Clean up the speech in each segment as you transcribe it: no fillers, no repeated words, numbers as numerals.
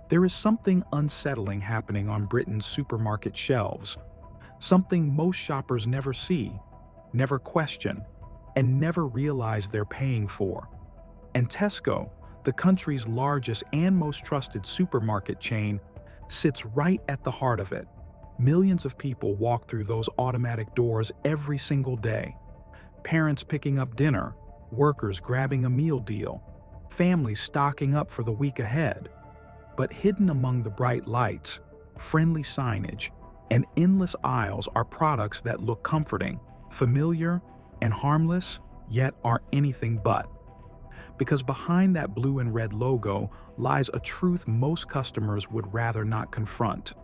There is something unsettling happening on Britain's supermarket shelves, something most shoppers never see, never question, and never realize they're paying for. And Tesco, the country's largest and most trusted supermarket chain, sits right at the heart of it. Millions of people walk through those automatic doors every single day. Parents picking up dinner, workers grabbing a meal deal, families stocking up for the week ahead. But hidden among the bright lights, friendly signage, and endless aisles are products that look comforting, familiar, and harmless, yet are anything but. Because behind that blue and red logo lies a truth most customers would rather not confront.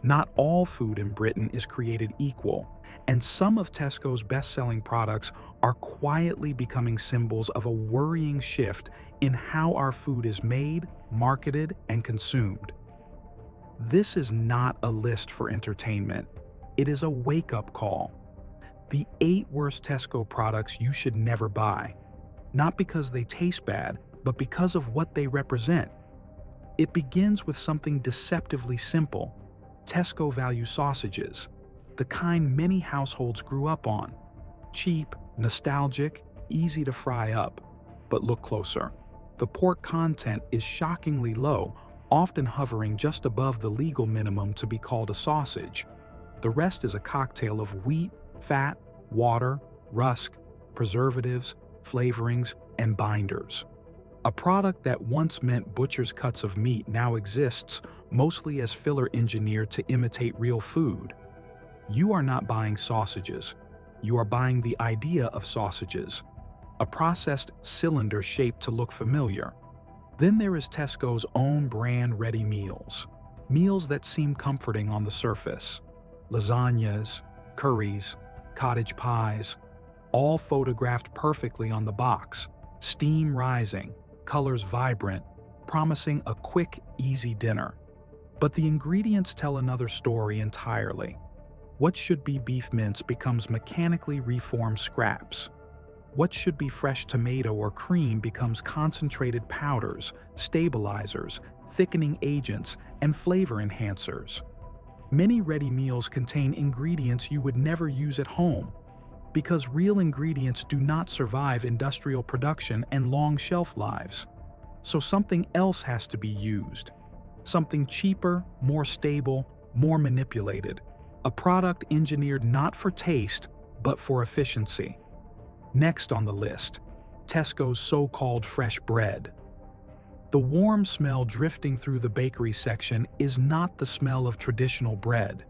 Not all food in Britain is created equal, and some of Tesco's best-selling products are quietly becoming symbols of a worrying shift in how our food is made, marketed, and consumed. This is not a list for entertainment. It is a wake-up call. The 8 worst Tesco products you should never buy. Not because they taste bad, but because of what they represent. It begins with something deceptively simple: Tesco value sausages, the kind many households grew up on. Cheap, nostalgic, easy to fry up. But look closer. The pork content is shockingly low, often hovering just above the legal minimum to be called a sausage. The rest is a cocktail of wheat, fat, water, rusk, preservatives, flavorings, and binders. A product that once meant butcher's cuts of meat now exists mostly as filler engineered to imitate real food. You are not buying sausages. You are buying the idea of sausages, a processed cylinder shaped to look familiar. Then there is Tesco's own brand ready meals. Meals that seem comforting on the surface. Lasagnas, curries, cottage pies, all photographed perfectly on the box, steam rising, colors vibrant, promising a quick, easy dinner. But the ingredients tell another story entirely. What should be beef mince becomes mechanically reformed scraps. What should be fresh tomato or cream becomes concentrated powders, stabilizers, thickening agents, and flavor enhancers. Many ready meals contain ingredients you would never use at home, because real ingredients do not survive industrial production and long shelf lives. So something else has to be used. Something cheaper, more stable, more manipulated. A product engineered not for taste, but for efficiency. Next on the list, Tesco's so-called fresh bread. The warm smell drifting through the bakery section is not the smell of traditional bread.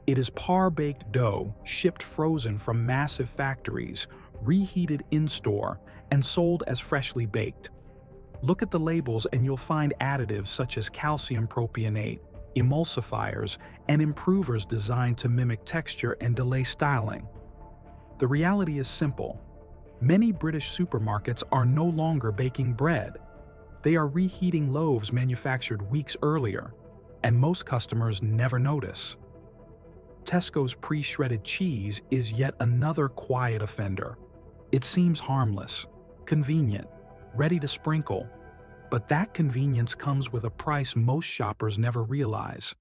It is par-baked dough shipped frozen from massive factories, reheated in-store, and sold as freshly baked. Look at the labels and you'll find additives such as calcium propionate, emulsifiers, and improvers designed to mimic texture and delay styling. The reality is simple. Many British supermarkets are no longer baking bread. They are reheating loaves manufactured weeks earlier, and most customers never notice. Tesco's pre-shredded cheese is yet another quiet offender. It seems harmless, convenient, ready to sprinkle, but that convenience comes with a price most shoppers never realize.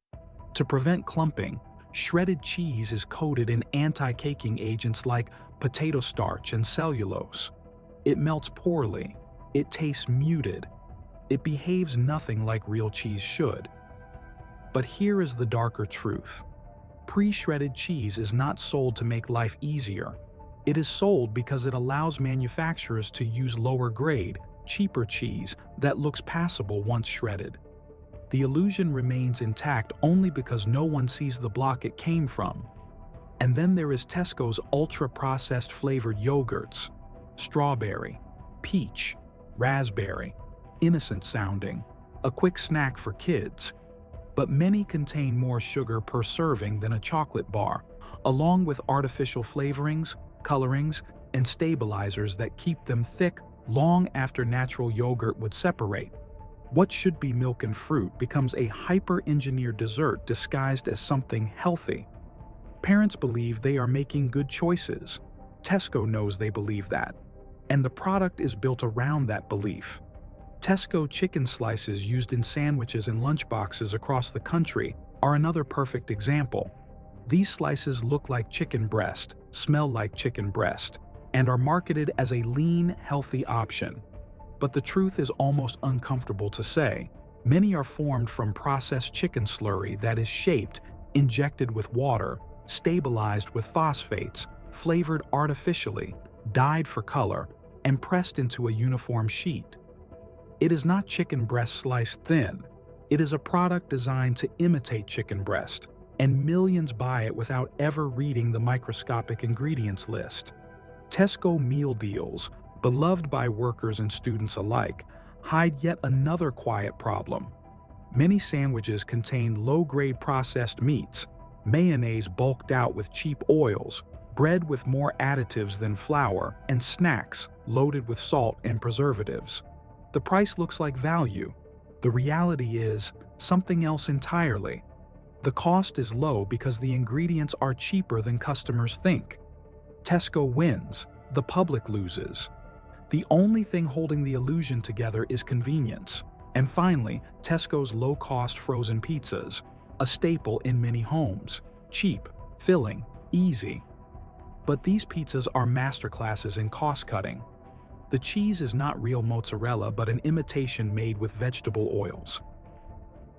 To prevent clumping, shredded cheese is coated in anti-caking agents like potato starch and cellulose. It melts poorly, it tastes muted, it behaves nothing like real cheese should. But here is the darker truth. Pre-shredded cheese is not sold to make life easier. It is sold because it allows manufacturers to use lower-grade, cheaper cheese that looks passable once shredded. The illusion remains intact only because no one sees the block it came from. And then there is Tesco's ultra-processed flavored yogurts. Strawberry, peach, raspberry, innocent sounding, a quick snack for kids. But many contain more sugar per serving than a chocolate bar, along with artificial flavorings, colorings, and stabilizers that keep them thick long after natural yogurt would separate. What should be milk and fruit becomes a hyper-engineered dessert disguised as something healthy. Parents believe they are making good choices. Tesco knows they believe that, and the product is built around that belief. Tesco chicken slices used in sandwiches and lunchboxes across the country are another perfect example. These slices look like chicken breast, smell like chicken breast, and are marketed as a lean, healthy option. But the truth is almost uncomfortable to say. Many are formed from processed chicken slurry that is shaped, injected with water, stabilized with phosphates, flavored artificially, dyed for color, and pressed into a uniform sheet. It is not chicken breast sliced thin. It is a product designed to imitate chicken breast, and millions buy it without ever reading the microscopic ingredients list. Tesco meal deals, beloved by workers and students alike, hide yet another quiet problem. Many sandwiches contain low-grade processed meats, mayonnaise bulked out with cheap oils, bread with more additives than flour, and snacks loaded with salt and preservatives. The price looks like value. The reality is something else entirely. The cost is low because the ingredients are cheaper than customers think. Tesco wins, the public loses. The only thing holding the illusion together is convenience. And finally, Tesco's low-cost frozen pizzas, a staple in many homes. Cheap, filling, easy. But these pizzas are masterclasses in cost-cutting. The cheese is not real mozzarella but an imitation made with vegetable oils.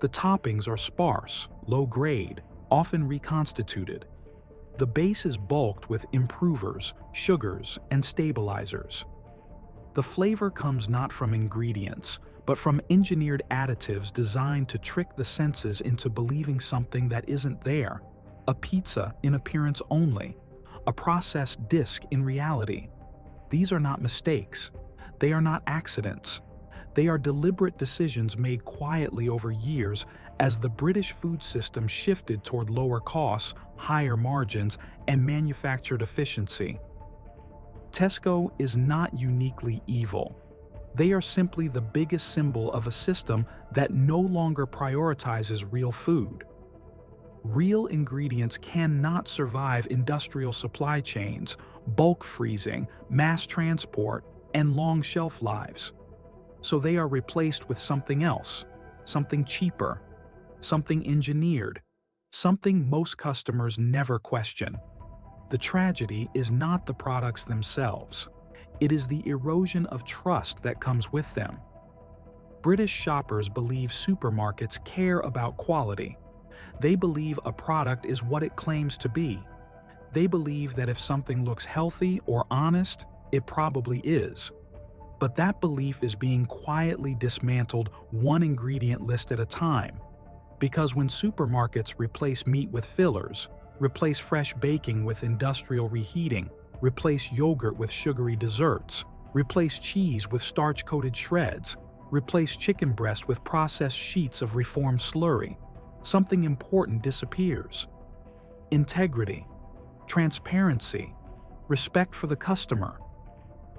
The toppings are sparse, low-grade, often reconstituted. The base is bulked with improvers, sugars, and stabilizers. The flavor comes not from ingredients, but from engineered additives designed to trick the senses into believing something that isn't there. A pizza in appearance only, a processed disc in reality. These are not mistakes. They are not accidents. They are deliberate decisions made quietly over years as the British food system shifted toward lower costs, higher margins, and manufactured efficiency. Tesco is not uniquely evil. They are simply the biggest symbol of a system that no longer prioritizes real food. Real ingredients cannot survive industrial supply chains, bulk freezing, mass transport, and long shelf lives. So they are replaced with something else, something cheaper, something engineered, something most customers never question. The tragedy is not the products themselves. It is the erosion of trust that comes with them. British shoppers believe supermarkets care about quality. They believe a product is what it claims to be. They believe that if something looks healthy or honest, it probably is. But that belief is being quietly dismantled one ingredient list at a time. Because when supermarkets replace meat with fillers, replace fresh baking with industrial reheating, replace yogurt with sugary desserts, replace cheese with starch-coated shreds, replace chicken breast with processed sheets of reformed slurry, something important disappears. Integrity, transparency, respect for the customer.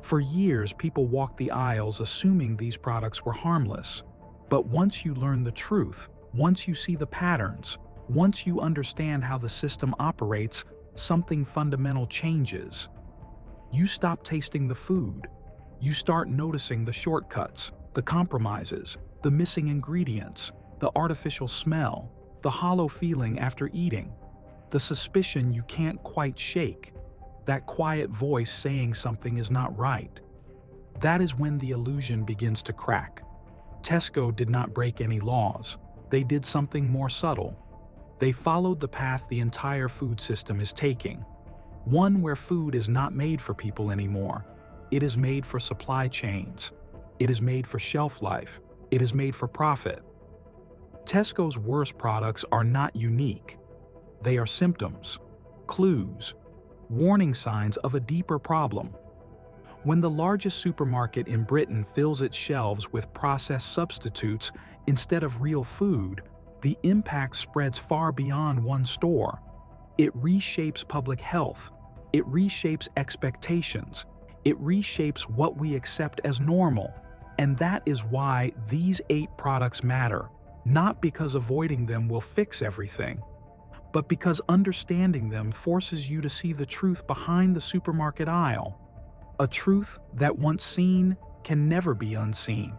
For years, people walked the aisles assuming these products were harmless. But once you learn the truth, once you see the patterns, once you understand how the system operates, something fundamental changes. You stop tasting the food. You start noticing the shortcuts, the compromises, the missing ingredients, the artificial smell, the hollow feeling after eating, the suspicion you can't quite shake, that quiet voice saying something is not right. That is when the illusion begins to crack. Tesco did not break any laws. They did something more subtle. They followed the path the entire food system is taking. One where food is not made for people anymore. It is made for supply chains. It is made for shelf life. It is made for profit. Tesco's worst products are not unique. They are symptoms, clues, warning signs of a deeper problem. When the largest supermarket in Britain fills its shelves with processed substitutes instead of real food, the impact spreads far beyond one store. It reshapes public health. It reshapes expectations. It reshapes what we accept as normal. And that is why these 8 products matter, not because avoiding them will fix everything, but because understanding them forces you to see the truth behind the supermarket aisle. A truth that once seen can never be unseen.